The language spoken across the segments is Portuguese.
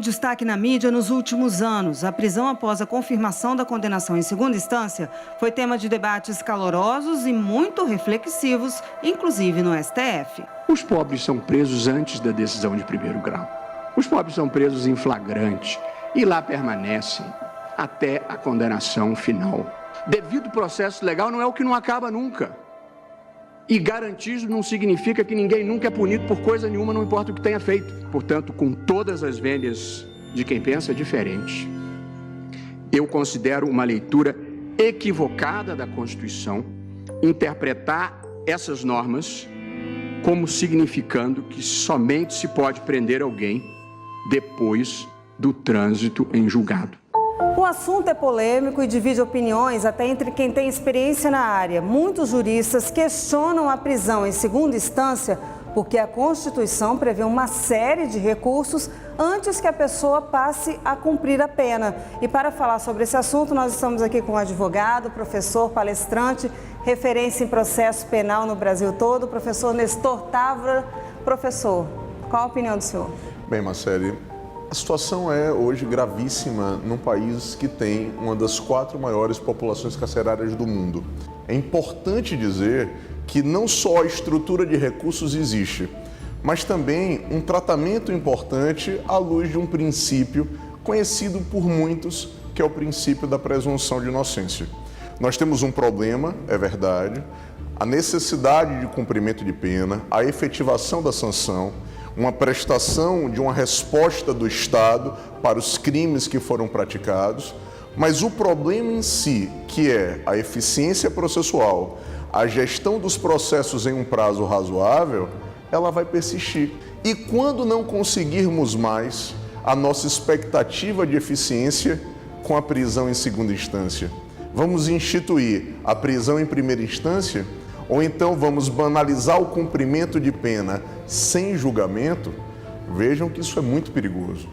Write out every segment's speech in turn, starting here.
destaque na mídia nos últimos anos. A prisão após a confirmação da condenação em segunda instância foi tema de debates calorosos e muito reflexivos, inclusive no STF. Os pobres são presos antes da decisão de primeiro grau. Os pobres são presos em flagrante e lá permanecem até a condenação final. Devido processo legal não é o que não acaba nunca. E garantido não significa que ninguém nunca é punido por coisa nenhuma, não importa o que tenha feito. Portanto, com todas as vênias de quem pensa diferente, eu considero uma leitura equivocada da Constituição interpretar essas normas como significando que somente se pode prender alguém depois do trânsito em julgado. O assunto é polêmico e divide opiniões até entre quem tem experiência na área. Muitos juristas questionam a prisão em segunda instância porque a Constituição prevê uma série de recursos antes que a pessoa passe a cumprir a pena. E para falar sobre esse assunto, nós estamos aqui com um advogado, professor, palestrante, referência em processo penal no Brasil todo, professor Nestor Távora. Professor, qual a opinião do senhor? Bem, Marcele, a situação é hoje gravíssima num país que tem uma das 4 maiores populações carcerárias do mundo. É importante dizer que não só a estrutura de recursos existe, mas também um tratamento importante à luz de um princípio conhecido por muitos, que é o princípio da presunção de inocência. Nós temos um problema, é verdade, a necessidade de cumprimento de pena, a efetivação da sanção, uma prestação de uma resposta do Estado para os crimes que foram praticados, mas o problema em si, que é a eficiência processual, a gestão dos processos em um prazo razoável, ela vai persistir. E quando não conseguirmos mais a nossa expectativa de eficiência com a prisão em segunda instância, vamos instituir a prisão em primeira instância? Ou então vamos banalizar o cumprimento de pena sem julgamento? Vejam que isso é muito perigoso.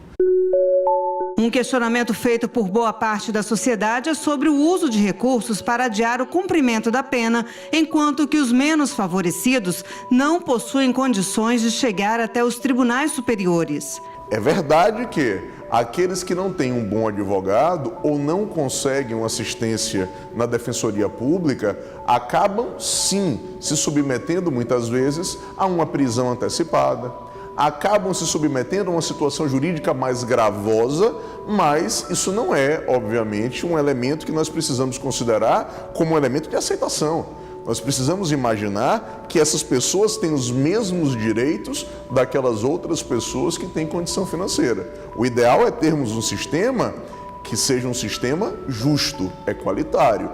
Um questionamento feito por boa parte da sociedade é sobre o uso de recursos para adiar o cumprimento da pena, enquanto que os menos favorecidos não possuem condições de chegar até os tribunais superiores. É verdade que aqueles que não têm um bom advogado ou não conseguem uma assistência na Defensoria Pública acabam, sim, se submetendo muitas vezes a uma prisão antecipada, acabam se submetendo a uma situação jurídica mais gravosa, mas isso não é, obviamente, um elemento que nós precisamos considerar como um elemento de aceitação. Nós precisamos imaginar que essas pessoas têm os mesmos direitos daquelas outras pessoas que têm condição financeira. O ideal é termos um sistema que seja um sistema justo, equalitário.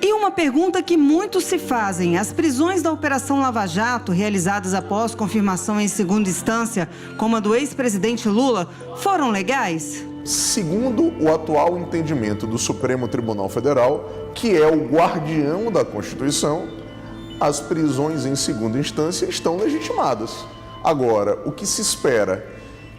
E uma pergunta que muitos se fazem: as prisões da Operação Lava Jato, realizadas após confirmação em segunda instância, como a do ex-presidente Lula, foram legais? Segundo o atual entendimento do Supremo Tribunal Federal, que é o guardião da Constituição, as prisões em segunda instância estão legitimadas. Agora, o que se espera?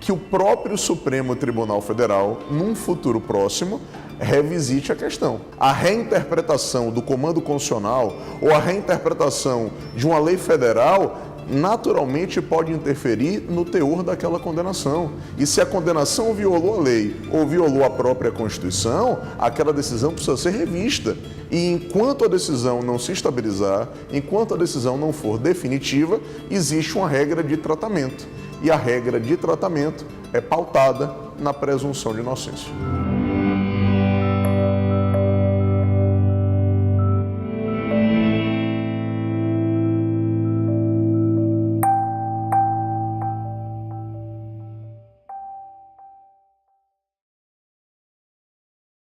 Que o próprio Supremo Tribunal Federal, num futuro próximo, revisite a questão. A reinterpretação do comando constitucional ou a reinterpretação de uma lei federal naturalmente pode interferir no teor daquela condenação. E se a condenação violou a lei ou violou a própria Constituição, aquela decisão precisa ser revista. E enquanto a decisão não se estabilizar, enquanto a decisão não for definitiva, existe uma regra de tratamento. E a regra de tratamento é pautada na presunção de inocência.